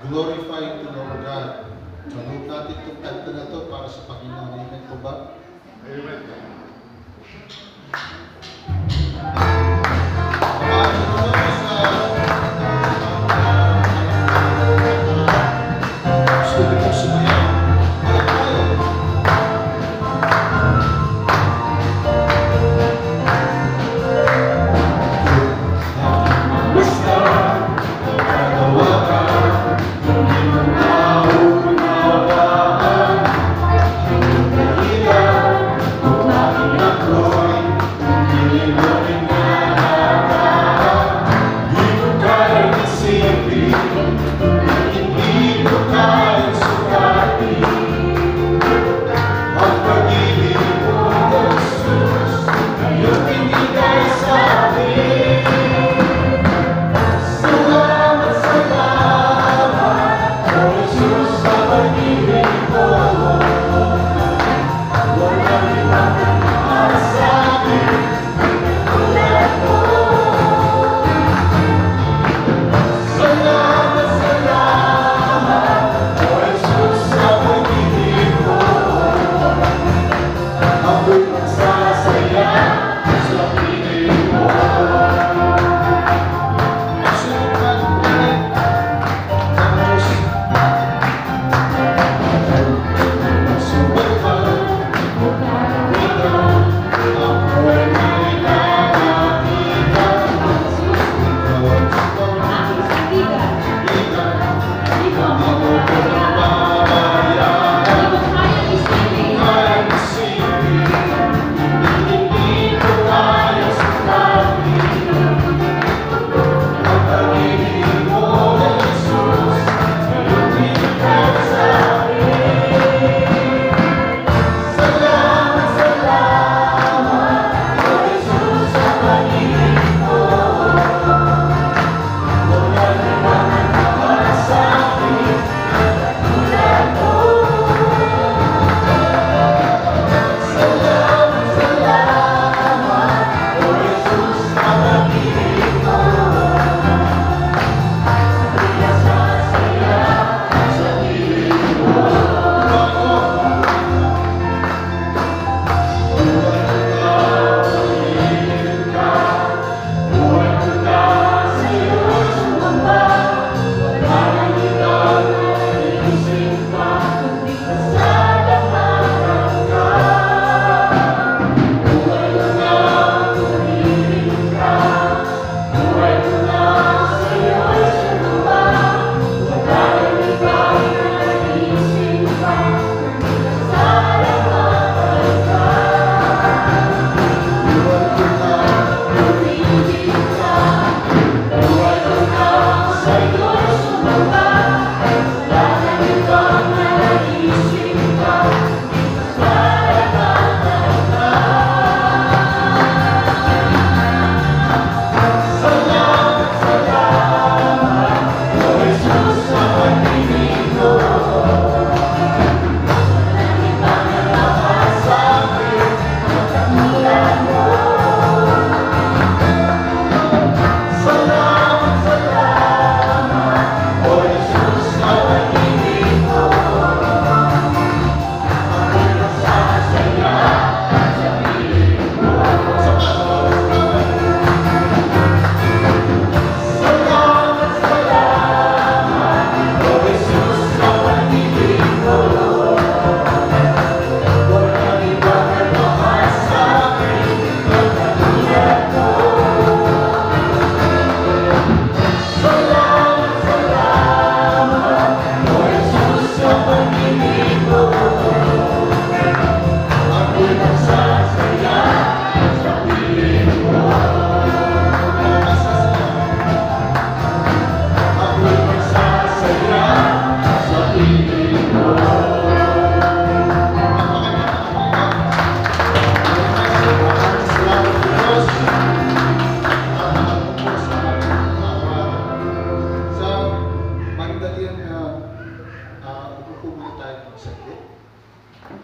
glorify to our God. Manuot natin itong kanta na ito para sa Panginoon. Amen po ba? Amen.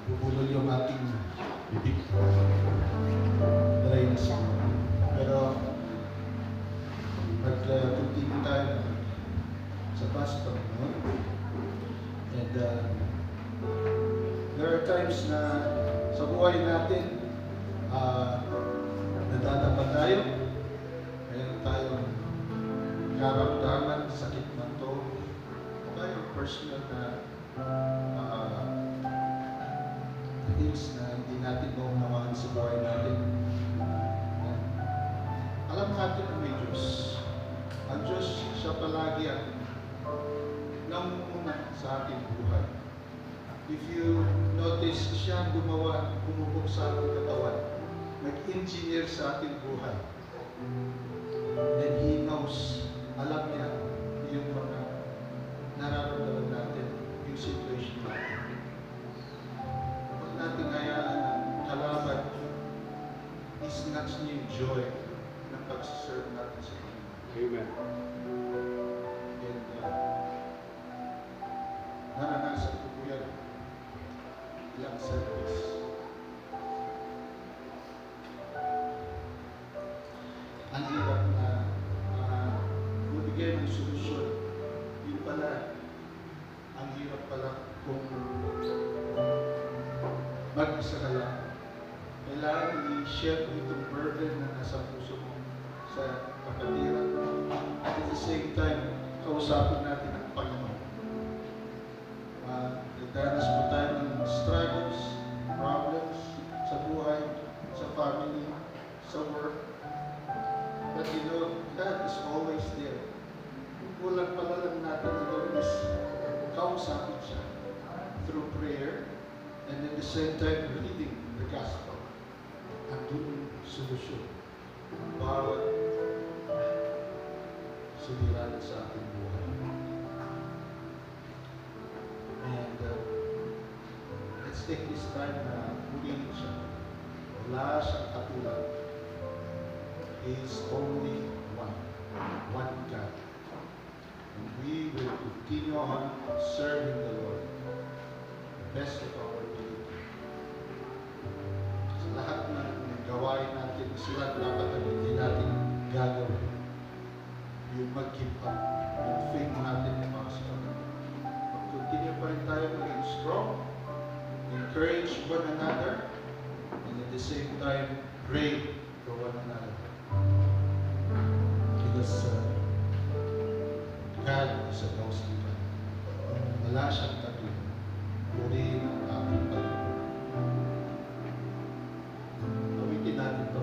bubulol yung ating bibig. Dry na siya. Pero, pag continue tayo sa pastor, no? there are times na sa buhay natin, nadadapa tayo, mayroon tayong karamdaman, sakit man to, o kaya personal na things na hindi natin maunawaan sa buhay natin. Alam natin na may Diyos. Ang Diyos, siya palagi ang namumuna sa ating buhay. If you notice, siya ang bumubog sa ating katawan, nag-engineer sa ating buhay. And He knows, alam niya yung mga nararamdaman natin, yung situation natin. Huwag natin hayaan ang kalaban, isnatch niya yung joy ng pagsaserve natin sa Panginoon. Amen. And naranasan ko po yan ilang service. Ang hirap na mabigay ng solusyon. Yun pala, ang hirap pala kung mag-isa ka lang. Kailangan i-share itong burden na nasa puso mo sa kapatiran. At at the same time, kausapin natin ang Panginoon. Nagdanas po tayo ng struggles, problems sa buhay, sa family, sa work. But you know, God is always there. Kulang pala lang natin ito is kausapin siya through prayer and at the same time reading the gospel. Ang doon solusyon. Bawat suliranin sa ating buhay. And let's take this time na purihin siya. Wala siyang katulad. He is only one God. And we will continue on serving the Lord the best of our ability. Sa lahat ng gawain natin, sila dapat ang hindi natin gagawin. Yung mag-give up, yung faith natin para sa Panginoon. Mag-continue pa rin tayo maging strong, encourage one another, and at the same time, pray for one another. Because God is a ghostly God. Wala siyang katulad. Purihin ang ating Panginoon. Awitin natin ito.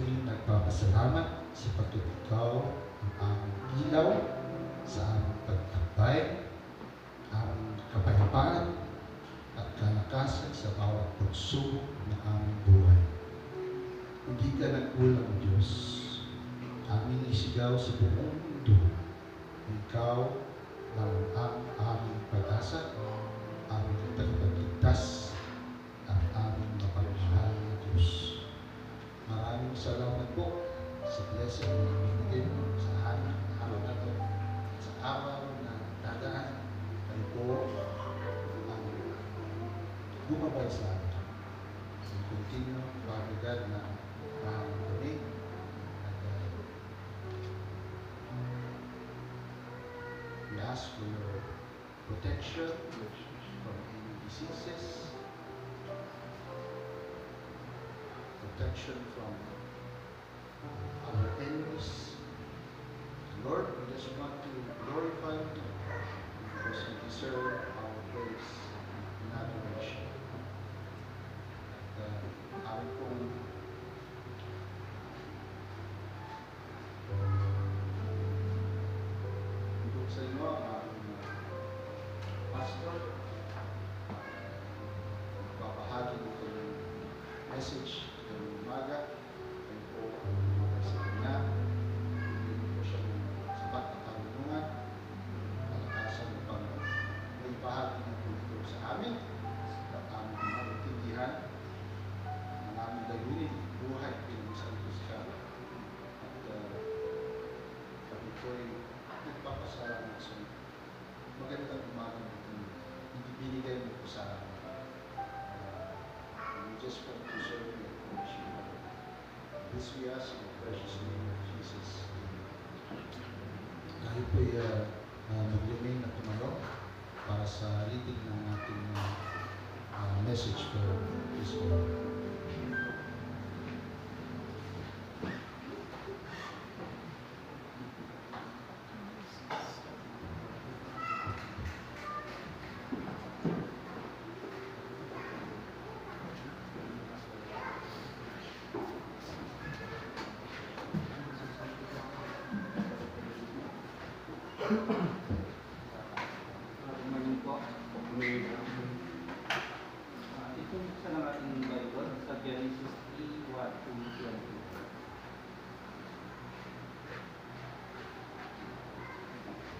kami nagpapasalamat sapagkat ikaw ang aming ilaw sa aming pagtambay, aming kapayapaan at kalakasan sa bawat pagsubok ng aming buhay. Hindi ka nagkulang, Diyos. Aming isigaw sa buong mundo. Ikaw lang ang aming pag-asa, aming tagapagligtas, at aming mapagmahal na Diyos. Maraming salamat po sa blessing na binigay mo sa amin araw na ito. Sa araw na dadaan, kayo po ang bumabay sa amin. So, continue, Father God, na mahalin kami. We ask for your protection from any diseases, protection from our enemies. Lord, we just want to glorify you because you deserve our praise and adoration. At amin pong tungkol sa inyo ang aming pastor. Papahagi mo kayong message ng umaga. Kayo po ang umagay sa kanya. Hindi po siya ng sapat na karunungan. Kalakasan upang may bahagi ng kulito sa amin. At aming maintindihan ang aming layunin, buhay bilang isang Kristiyan. At kami po ay nagpapasalamat sa magandang umaga na binigay mo po sa amin. We just want to serve you and worship you. This we ask in the precious name of Jesus. Tayo po ay mag-remain na tumalo para sa reading ng ating message for this morning.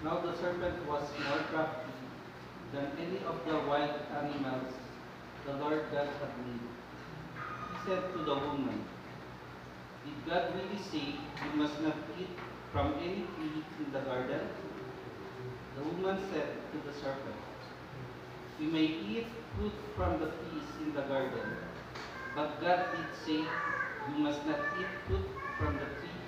Now the serpent was more crafty than any of the wild animals the Lord God had made. He said to the woman, "Did God really say you must not eat from any tree in the garden?" The woman said to the serpent, "We may eat fruit from the trees in the garden, but God did say you must not eat fruit from the tree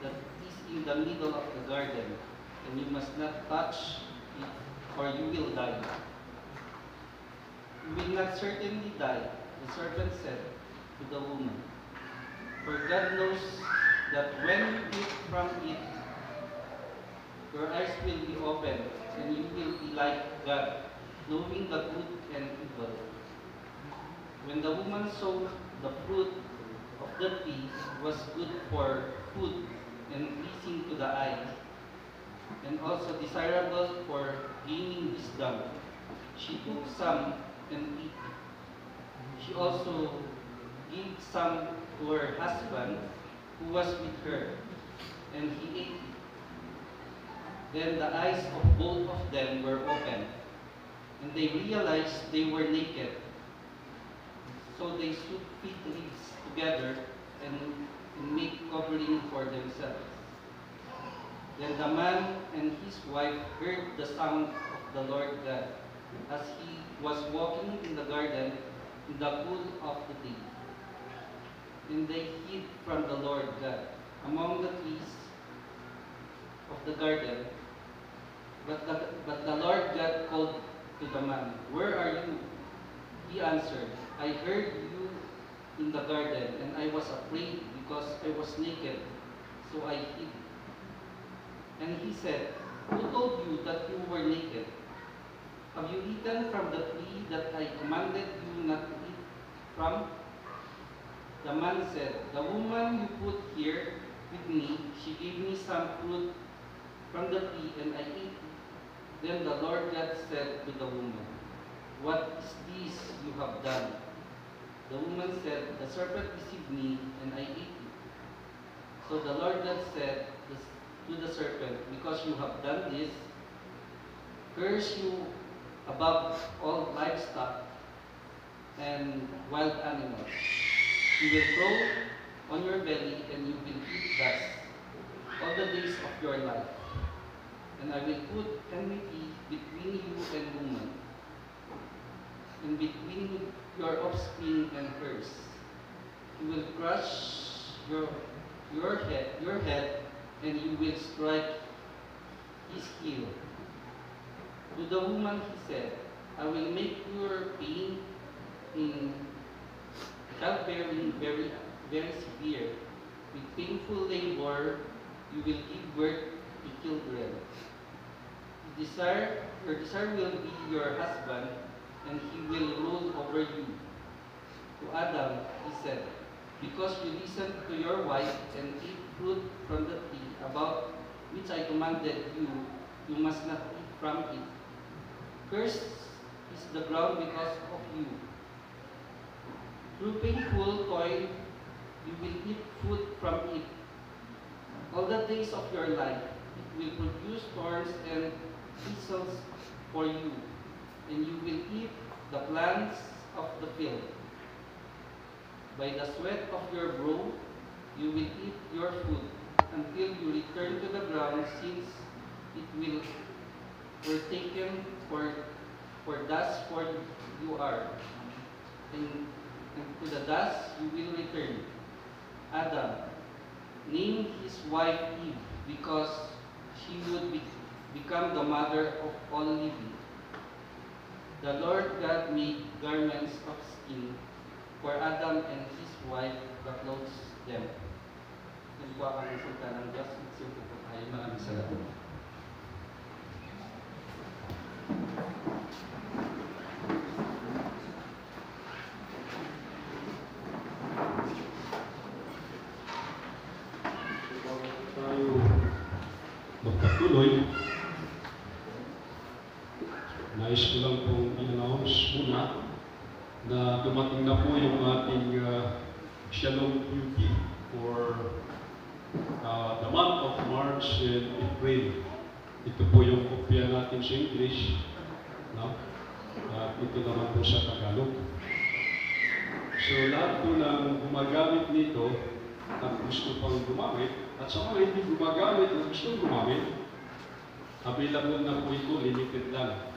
that is in the middle of the garden, and you must not touch it, or you will die." "You will not certainly die," the serpent said to the woman. "For God knows that when you eat from it, your eyes will be opened, and you will be like God, knowing the good and evil." When the woman saw the fruit of the tree was good for food and pleasing to the eye, and also desirable for gaining wisdom, she took some and ate it. She also gave some to her husband who was with her, and he ate it. Then the eyes of both of them were opened, and they realized they were naked. So they sewed fig leaves together and made covering for themselves. Then the man and his wife heard the sound of the Lord God as he was walking in the garden in the cool of the day. And they hid from the Lord God among the trees of the garden. But the Lord God called to the man, "Where are you?" He answered, "I heard you in the garden, and I was afraid because I was naked, so I hid." And he said, "Who told you that you were naked? Have you eaten from the tree that I commanded you not to eat from?" The man said, "The woman you put here with me, she gave me some fruit from the tree, and I ate it." Then the Lord God said to the woman, "What is this you have done?" The woman said, "The serpent deceived me, and I ate it." So the Lord God said to the serpent, "Because you have done this, curse you above all livestock and wild animals. You will crawl on your belly, and you will eat dust all the days of your life. And I will put enmity between you and woman, and between your offspring and hers. He will crush your head, and you will strike his heel." To the woman he said, "I will make your pain in childbearing very, very severe. With painful labor, you will give birth to children. Your desire will be your husband, and he will rule over you." To Adam, he said, "Because you listened to your wife and ate fruit from the tree about which I commanded you, you must not eat from it. Cursed is the ground because of you. Through painful toil, you will eat food from it. All the days of your life, it will produce thorns and thistles for you, and you will eat the plants of the field. By the sweat of your brow, you will eat your food until you return to the ground, since it will were taken for dust for you are, and to the dust you will return." Adam named his wife Eve because she would become the mother of all living. The Lord God made garments of skin for Adam and his wife to clothe them. Yan po ang salita ng Diyos. Magsimpo po tayo. Maraming salamat. Tayo magpatuloy. Nais ko lang pong i-announce muna na dumating na po yung ating Shalom Beauty for the month of March and April. Ito po yung kopya natin sa English, no? At ito naman po sa Tagalog. So lahat po ng gumagamit nito at gusto pang gumamit, at sa mga hindi gumagamit at gusto gumamit, available na po ito, limited lang.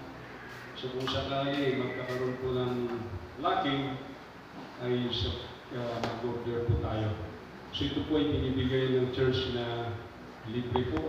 So kung sakali magkakaroon po ng lacking, ay mag-order po tayo. So ito po ay binibigay ng church na libre po.